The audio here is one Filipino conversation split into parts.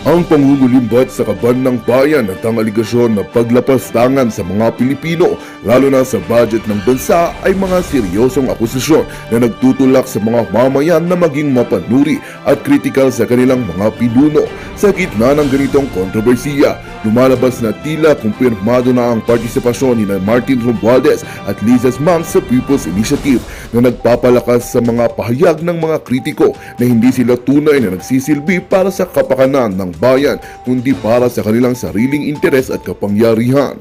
Ang pangungulimbat sa kaban ng bayan at ang aligasyon na paglapastangan sa mga Pilipino, lalo na sa budget ng bansa, ay mga seryosong akusasyon na nagtutulak sa mga mamayan na maging mapanuri at kritikal sa kanilang mga pinuno. Sa gitna ng ganitong kontrobersiya, lumalabas na tila kumpirmado na ang partisipasyon ni Martin Romualdez at Liza Smangs sa People's Initiative na nagpapalakas sa mga pahayag ng mga kritiko na hindi sila tunay na nagsisilbi para sa kapakanan ng bayan kundi para sa kanilang sariling interes at kapangyarihan.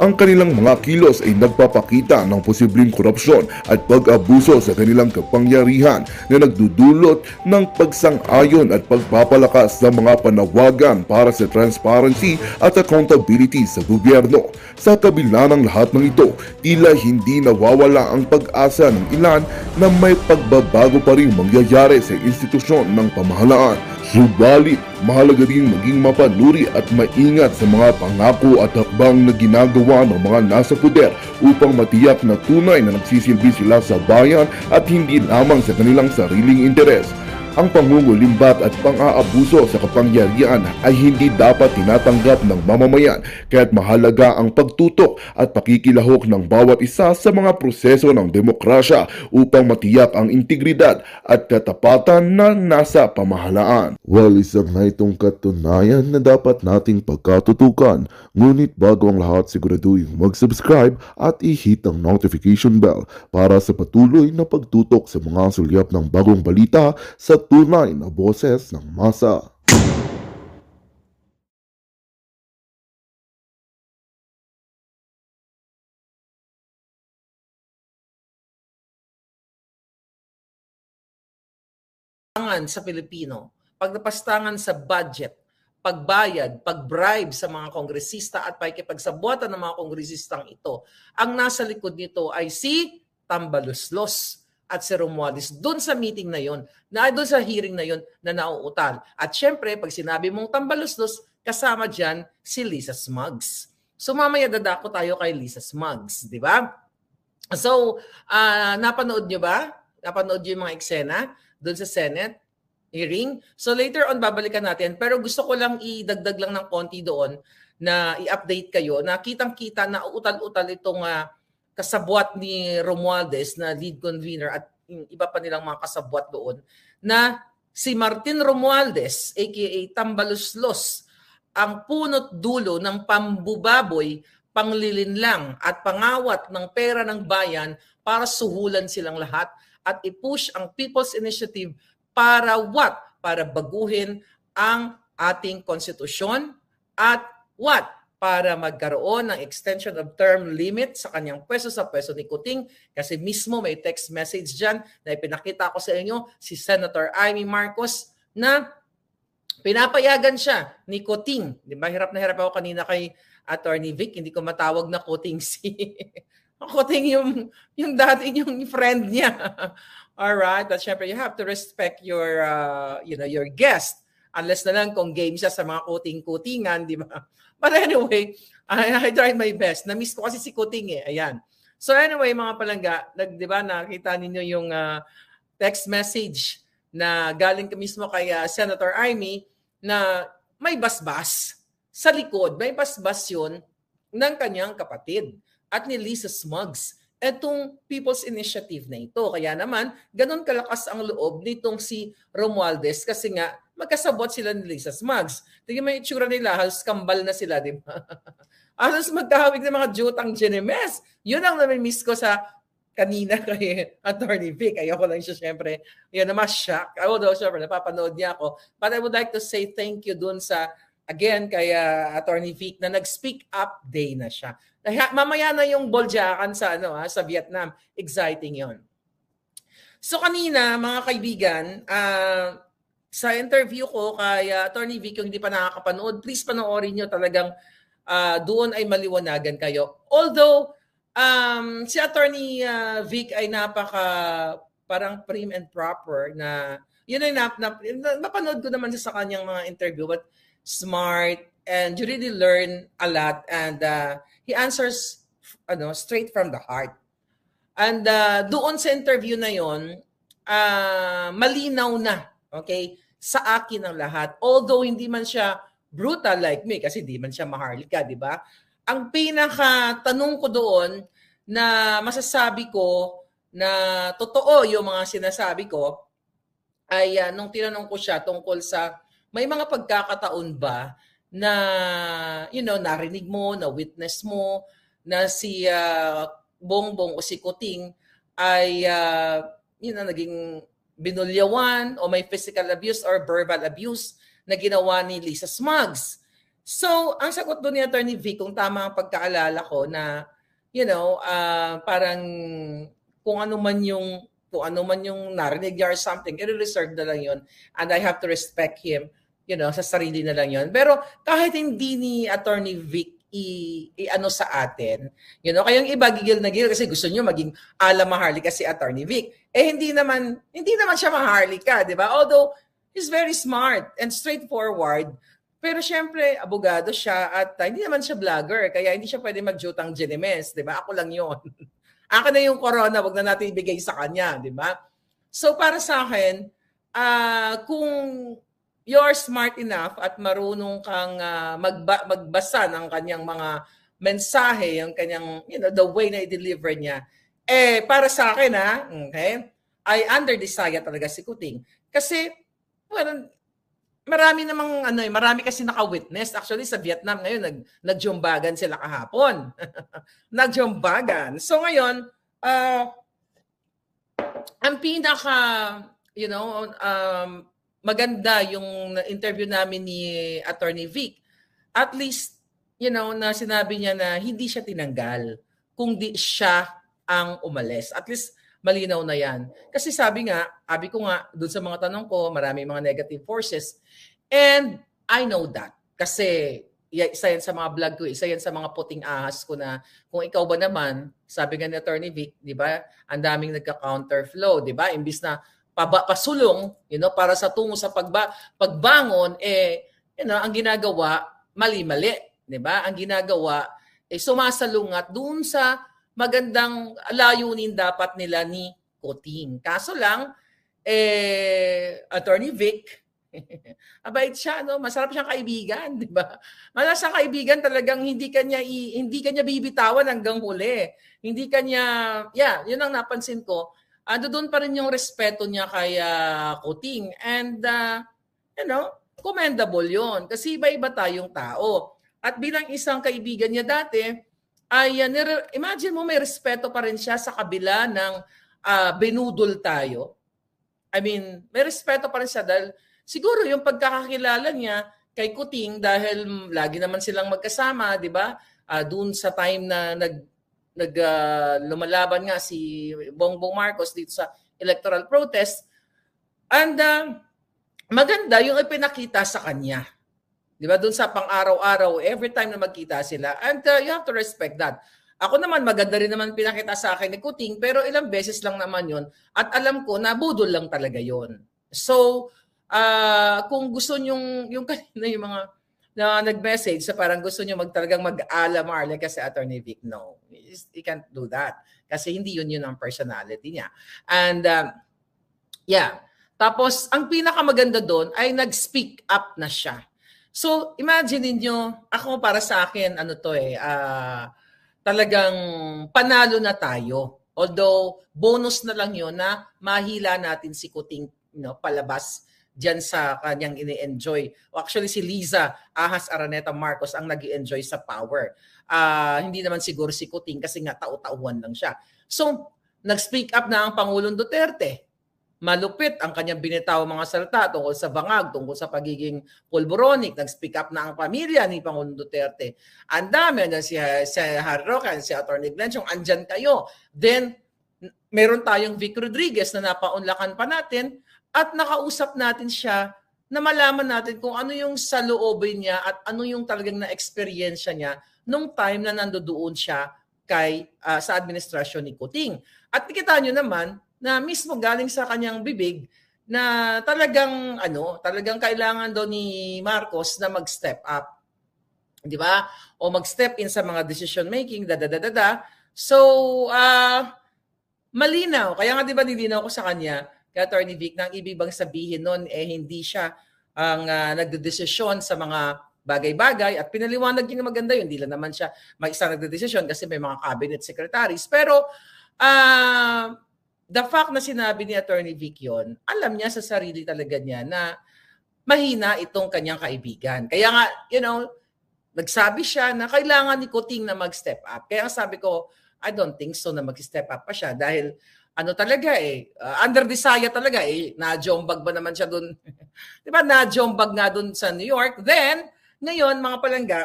Ang kanilang mga kilos ay nagpapakita ng posibleng korupsyon at pag-abuso sa kanilang kapangyarihan na nagdudulot ng pagsang-ayon at pagpapalakas ng mga panawagan para sa transparency at accountability sa gobyerno. Sa kabila ng lahat ng ito, tila hindi nawawala ang pag-asa ng ilan na may pagbabago pa rin mangyayari sa institusyon ng pamahalaan. Subalit, mahalaga rin maging mapanuri at maingat sa mga pangako at hakbang na ginagawa ng mga nasa puder upang matiyak na tunay na nagsisilbi sila sa bayan at hindi lamang sa kanilang sariling interes. Ang pangungulimbat at pang-aabuso sa kapangyarihan ay hindi dapat tinatanggap ng mamamayan, kaya't mahalaga ang pagtutok at pakikilahok ng bawat isa sa mga proseso ng demokrasya upang matiyak ang integridad at katapatan na nasa pamahalaan. Well, isang na itong katunayan na dapat nating pagkatutukan, ngunit bago ang lahat siguraduhin mag-subscribe at i-hit ang notification bell para sa patuloy na pagtutok sa mga sulyap ng bagong balita sa tunay na boses ng masa. Sa Pilipino, pagnapastangan sa budget, pagbayad, pagbribe sa mga kongresista at pakikipagsabuatan ng mga kongresistang ito, ang nasa likod nito ay si Tambaluslos at si Romualdez doon sa meeting na yon, doon sa hearing na yon na nauutal. At syempre, pag sinabi mong Tambaluslos, kasama dyan si Liza Smangs. So mamaya dadako tayo kay Liza Smangs, di ba? So, napanood nyo ba? Napanood nyo yung mga eksena doon sa Senate hearing? So later on, babalikan natin. Pero gusto ko lang idagdag lang ng konti doon na i-update kayo na kitang-kita na utal-utal itong kasabwat ni Romualdez na lead convener at iba pa nilang mga kasabwat doon na si Martin Romualdez, aka Tambaluslos, ang punot dulo ng pambubaboy, panglilinlang at pangawat ng pera ng bayan para suhulan silang lahat at i-push ang People's Initiative para what? Para baguhin ang ating konstitusyon at what? Para magkaroon ng extension of term limit sa kanyang pwesto sa pwesto ni Kuting kasi mismo may text message dyan na ipinakita ko sa inyo si Senator Amy Marcos na pinapayagan siya ni Kuting. Di ba? Hirap na hirap ako kanina kay Attorney Vic, hindi ko matawag na Kuting si Kuting yung dati yung friend niya. All right, but syempre you have to respect your your guest unless na lang kung game siya sa mga kuting-kutingan, di ba? But anyway, I tried my best. Na-miss ko kasi si Kuting eh. Ayan. So anyway, mga palangga, di ba nakita ninyo yung text message na galing mismo kay Senator Amy na may basbas sa likod. May basbas yun ng kanyang kapatid at ni Liza Smangs, etong People's Initiative na ito. Kaya naman, ganun kalakas ang loob nitong si Romualdez kasi nga, magkasabot sila ni Liza Smangs. Tingnan mo yung itsura nila, halos kambal na sila, di ba? Halos magkahawig ng mga jutang Genemes. Yun ang nami-miss ko sa kanina kay Attorney Vic. Ayoko lang siya, syempre. Yun na mas-shock. Although, syempre, napapanood niya ako. But I would like to say thank you dun sa again, kay Attorney Vic na nag-speak up day na siya. Mamaya na yung boljakan sa sa Vietnam. Exciting 'yon. So kanina, mga kaibigan, sa interview ko kay Attorney Vic, yung hindi pa nakakapanood, please panoorin niyo, talagang doon ay maliwanagan kayo. Although si Attorney Vic ay parang prim and proper na yun ay napanood ko naman sa kanyang mga interview, but smart, and you really learn a lot, and he answers straight from the heart. And doon sa interview na yon, malinaw na, okay, sa akin ang lahat. Although hindi man siya brutal like me kasi di man siya maharlika, di ba? Ang pinaka tanong ko doon na masasabi ko na totoo yung mga sinasabi ko ay nung tinanong ko siya tungkol sa may mga pagkakataon ba na narinig mo, na witness mo na si Bongbong o si Kuting ay naging binulyawan o may physical abuse or verbal abuse na ginawa ni Lisa Smugs. So, ang sagot doon ni Attorney Vic, kung tama ang pagkaalala ko na, parang kung ano man yung narinig niya or something, i-reserve na lang yun. And I have to respect him, sa sarili na lang yun. Pero kahit hindi ni Attorney Vic i-ano sa atin, kayong iba gigil na gigil kasi gusto niyo maging ala maharlika si Attorney Vic. Hindi naman siya maharlika, di ba? Although, he's very smart and straightforward. Pero syempre, abogado siya at hindi naman siya vlogger, kaya hindi siya pwede magjutang Genemes, di ba? Ako lang yun. Akin na yung corona, wag na natin ibigay sa kanya, di ba? So para sa akin, kung you're smart enough at marunong kang magbasa ng kanyang mga mensahe, yung kanyang, the way na i-deliver niya, para sa akin, okay, ay under desire talaga si Kuting. Kasi, marami kasi naka-witness. Actually, sa Vietnam ngayon, nagjumbagan sila kahapon. Nagjumbagan. So ngayon, ang pinaka, maganda yung interview namin ni Attorney Vic. At least, na sinabi niya na hindi siya tinanggal kung di siya ang umalis. At least, malinaw na yan. Kasi sabi ko nga, doon sa mga tanong ko, marami mga negative forces. And I know that. Kasi isa yan sa mga vlog ko, isa yan sa mga puting ahas ko na kung ikaw ba naman, sabi nga ni Attorney Vic, di ba, ang daming nagka-counterflow, di ba? Imbis na pasulong, para sa tungo sa pagbangon, ang ginagawa, mali-mali, di ba? Ang ginagawa, sumasalungat doon sa magandang layunin dapat nila ni Kuting. Kaso lang, Attorney Vic, abait siya, masarap siyang kaibigan, di ba? Masarap siyang kaibigan, talagang hindi kanya bibitawan hanggang huli. Hindi kanya, yun ang napansin ko. Doon pa rin yung respeto niya kay Kuting. And, commendable yun. Kasi iba-iba tayong tao. At bilang isang kaibigan niya dati, ay imagine mo may respeto pa rin siya sa kabila ng binudol tayo. I mean, may respeto pa rin siya dahil siguro yung pagkakakilala niya kay Kuting dahil lagi naman silang magkasama, di ba? Doon sa time na lumalaban nga si Bongbong Marcos dito sa electoral protest. And maganda yung ipinakita sa kanya. Di ba? Doon sa pang-araw-araw, every time na magkita sila. And you have to respect that. Ako naman, maganda rin naman pinakita sa akin ni Kuting, pero ilang beses lang naman yon. At alam ko na budol lang talaga yon. So, kung gusto nyong, yung kanina yung mga na nag-message sa parang gusto nyo talagang mag-ala Marlon kasi Attorney Vic, no. You can't do that. Kasi hindi yun ang personality niya. And, Tapos, ang pinakamaganda doon ay nag-speak up na siya. So, imagine niyo, ako para sa akin, talagang panalo na tayo. Although, bonus na lang yun na mahila natin si Kuting palabas dyan sa kanyang ini-enjoy. Actually, si Liza Ahas Araneta Marcos ang nag-i-enjoy sa power. Hindi naman siguro si Kuting kasi nga tao-tauhan lang siya. So, nag-speak up na ang Pangulong Duterte. Malupit ang kanyang binitaw mga salita tungkol sa bangag, tungkol sa pagiging pulboronic. Nag-speak up na ang pamilya ni Pangulong Duterte. Ang dami na si Harry Roque, si Atty. Glenchong, andyan kayo. Then, meron tayong Vic Rodriguez na napaunlakan pa natin at nakausap natin siya na malaman natin kung ano yung saloobin niya at ano yung talagang na-experiensya niya nung time na nandoon siya sa administrasyon ni Kuting. At nakita nyo naman na mismo galing sa kanyang bibig na talagang kailangan daw ni Marcos na mag-step up. 'Di ba? O mag-step in sa mga decision making, So, malinaw. Kaya nga 'di ba nilinaw ko sa kanya, kay Attorney Vic, nang ibig bang sabihin noon hindi siya ang nagdedesisyon sa mga bagay-bagay at pinaliwanag niya na maganda yun. Hindi lang naman siya mag-isa nagdedesisyon kasi may mga cabinet secretaries. Pero the fact na sinabi ni Attorney Vic yun, alam niya sa sarili talaga niya na mahina itong kanyang kaibigan. Kaya nga, nagsabi siya na kailangan ni Kuting na mag-step up. Kaya sabi ko, I don't think so na mag-step up pa siya dahil talaga under desire talaga na-jombag ba naman siya doon? 'Di ba? Na-jombag nga doon sa New York. Then ngayon mga palangga,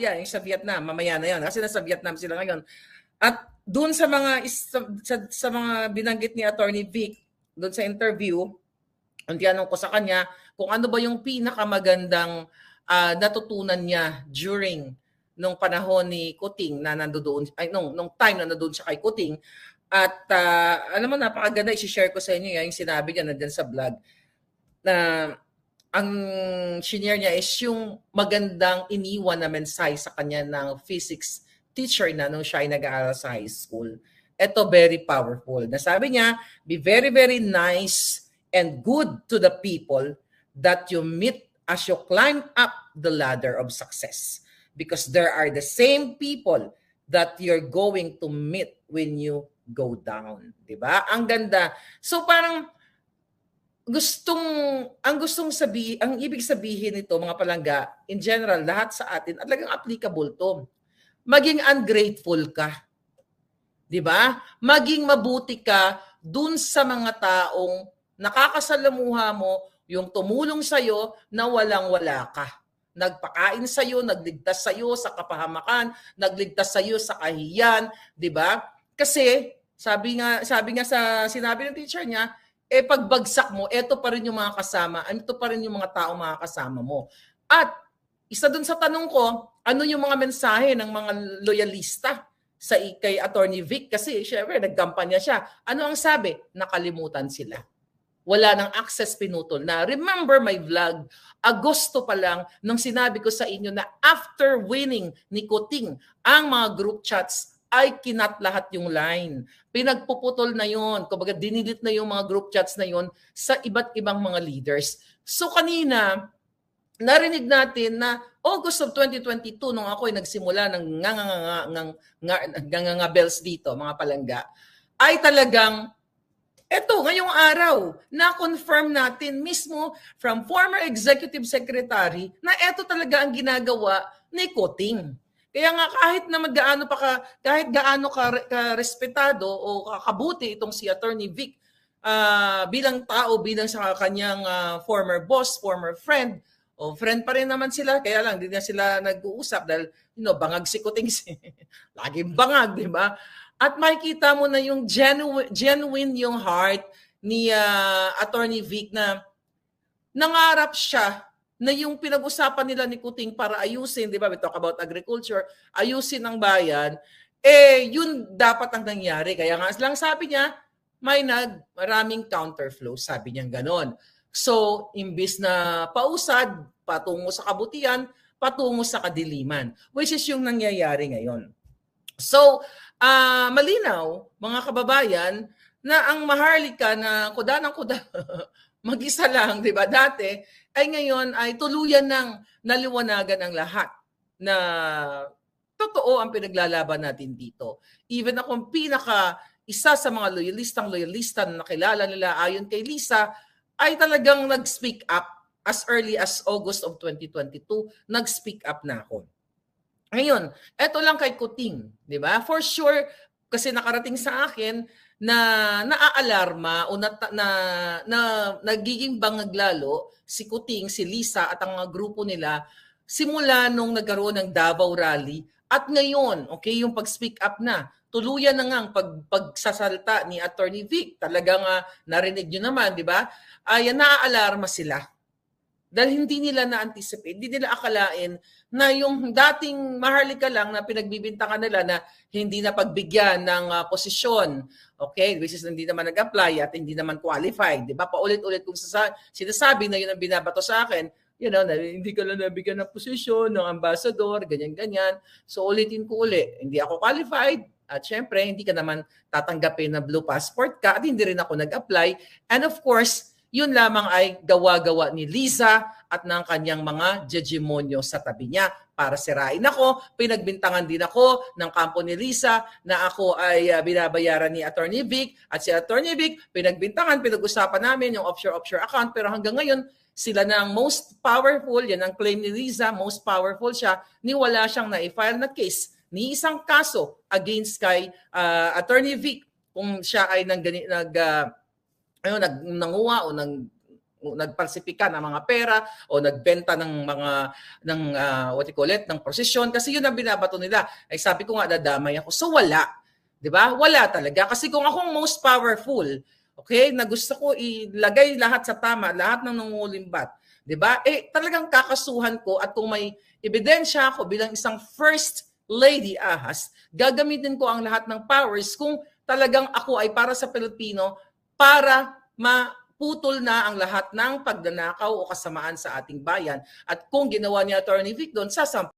yung sa Vietnam, mamaya na 'yon kasi nasa Vietnam sila ngayon. At doon sa mga sa mga binanggit ni Attorney Vic doon sa interview, ang tinanong ko sa kanya kung ano ba yung pinakamagandang natutunan niya during nung panahon ni Kuting na nandoon nung time na nandoon siya kay Kuting. At alam mo, napakaganda, i-share ko sa inyo yung sinabi niya nandiyan sa vlog na ang senior niya is yung magandang iniwan na mensahe sa kanya ng physics teacher na nung siya ay nag-aaral sa high school. Ito very powerful. Nasabi niya, be very, very nice and good to the people that you meet as you climb up the ladder of success. Because there are the same people that you're going to meet when you go down, 'di ba? Ang ganda. So parang ang ibig sabihin nito mga palangga, in general lahat sa atin at talagang applicable 'to. Maging ungrateful ka. 'Di ba? Maging mabuti ka dun sa mga taong nakakasalamuha mo, yung tumulong sa iyo na walang-wala ka. Nagpakain sa iyo, nagligtas sa iyo sa kapahamakan, nagligtas sa iyo sa kahiyan, 'di ba? Kasi sabi nga sa sinabi ng teacher niya, pagbagsak mo, ito pa rin yung mga kasama, ito pa rin yung mga tao mga kasama mo. At isa dun sa tanong ko, ano yung mga mensahe ng mga loyalista kay Attorney Vic? Kasi syempre nagkampanya siya. Ano ang sabi? Nakalimutan sila. Wala nang access, pinutol na. Remember my vlog, Agosto pa lang nung sinabi ko sa inyo na after winning ni Kuting ang mga group chats ay kinat lahat yung line. Pinagpuputol na yon. Kumbaga dinilit na yung mga group chats na yon sa iba't ibang mga leaders. So kanina, narinig natin na August of 2022 nung ako ay nagsimula ng nganganga bells dito, mga palangga, ay talagang ngayong araw, na-confirm natin mismo from former executive secretary na ito talaga ang ginagawa ni Kuting. Kaya nga kahit gaano ka respetado o kabuti itong si Attorney Vic bilang tao, bilang sa kanyang former boss, former friend, o friend pa rin naman sila, kaya lang hindi na sila nag-uusap dahil bangag si Kuting. Laging bangag, di ba? At makikita mo na yung genuine yung heart ni Attorney Vic na nangarap siya na yung pinag-usapan nila ni Kuting para ayusin, di ba? We talk about agriculture, ayusin ang bayan, yun dapat ang nangyari. Kaya nga lang sabi niya, maraming counterflow, sabi niya ganon. So, imbis na pausad, patungo sa kabutihan, patungo sa kadiliman, which is yung nangyayari ngayon. So, malinaw, mga kababayan, na ang Maharlika na kuda ng kuda, mag-isa lang, di ba? Dati, ay ngayon ay tuluyan ng naliwanagan ang lahat na totoo ang pinaglalaban natin dito. Even akong isa sa mga loyalista na nakilala nila ayon kay Lisa, ay talagang nag-speak up as early as August of 2022, nag-speak up na ako. Ngayon, eto lang kay Kuting, di ba? For sure, kasi nakarating sa akin na naaalarma o na nagiging bangag lalo si Kuting, si Lisa at ang mga grupo nila simula nung nagkaroon ng Davao Rally at ngayon, okay, yung pag-speak up na. Tuluyan na nga ang pagsasalta ni Attorney Vic. Talagang narinig nyo naman, di ba? Naaalarma sila. Dahil hindi nila na-anticipate, hindi nila akalain na yung dating Maharlika lang na pinagbibintangan nila na hindi na pagbigyan ng posisyon, okay, which is hindi naman nag-apply at hindi naman qualified, di ba? Paulit-ulit kung sinasabi na yun ang binabato sa akin, na hindi ka lang nabigyan ng posisyon ng ambassador, ganyan-ganyan. So ulitin ko hindi ako qualified at syempre hindi ka naman tatanggapin na blue passport ka at hindi rin ako nag-apply. And of course, yun lamang ay gawa-gawa ni Liza at ng kanyang mga hegemonyo sa tabi niya para sirain ako. Pinagbintangan din ako ng kampo ni Liza na ako ay binabayaran ni Attorney Vic, at si Attorney Vic pinagbintangan, pinag-usapan namin yung offshore account, pero hanggang ngayon sila na ang most powerful, yan ang claim ni Liza, most powerful siya, ni wala siyang na-file na case, ni isang kaso against kay Attorney Vic kung siya ay nanguha o nagpalsipika ng mga pera o nagbenta ng mga ng prosesyon, kasi yun ang binabato nila. Ay sabi ko nga, dadamay ako. So wala. 'Di ba? Wala talaga, kasi kung akong most powerful, okay, na gusto ko ilagay lahat sa tama, lahat ng nangungulimbat, 'di ba? Talagang kakasuhan ko, at kung may ebidensya ako bilang isang first lady ahas, gagamitin ko ang lahat ng powers kung talagang ako ay para sa Pilipino, para maputol na ang lahat ng pagnanakaw o kasamaan sa ating bayan. At kung ginawa ni Attorney Vic doon, sasampa